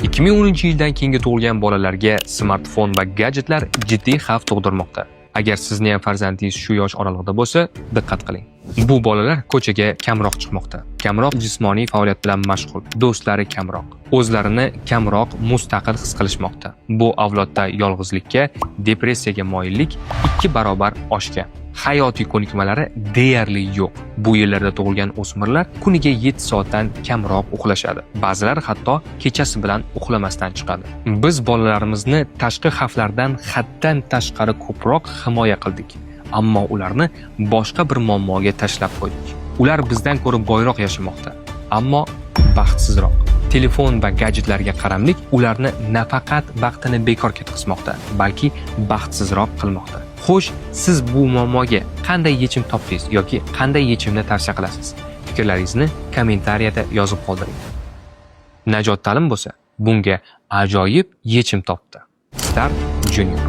2010-yildan keyingi tug'ilgan bolalarga smartfon va gadjetlar jiddiy xavf tug'dirmoqda. Agar sizning ham farzandingiz shu yosh oralig'ida bo'lsa, diqqat qiling. Bu bolalar ko'chaga kamroq chiqmoqda. Kamroq jismoniy faoliyat bilan mashg'ul, do'stlari kamroq, o'zlarini kamroq mustaqil his qilishmoqda. Bu avlodda yolg'izlikka, depressiyaga moyillik 2 barobar oshgan. Hayotiy ko'nikmalari deyarli yo'q. Bu yillarda tug'ilgan o'smirlar kuniga 7 soatdan kamroq uxlashadi. Ba'zilari hatto kechasi bilan uxlamasdan chiqadi. Biz bolalarimizni tashqi xavflardan haddan tashqari ko'proq himoya qildik, ammo ularni boshqa bir muammoga tashlab qo'ydik. Ular bizdan ko'ra boyroq yashamoqda, ammo baxtsizroq. Telefon va gadjetlarga qaramlik ularni nafaqat vaqtini bekor ketkazmoqda, balki baxtsizroq qilmoqda. Xo'sh, siz bu muammoga qanday yechim topdingiz yoki qanday yechimni tavsiya qilasiz? Fikrlaringizni kommentariyada yozib qoldiring. Najot Ta'lim bo'lsa, bunga ajoyib yechim topdi. Start Junior.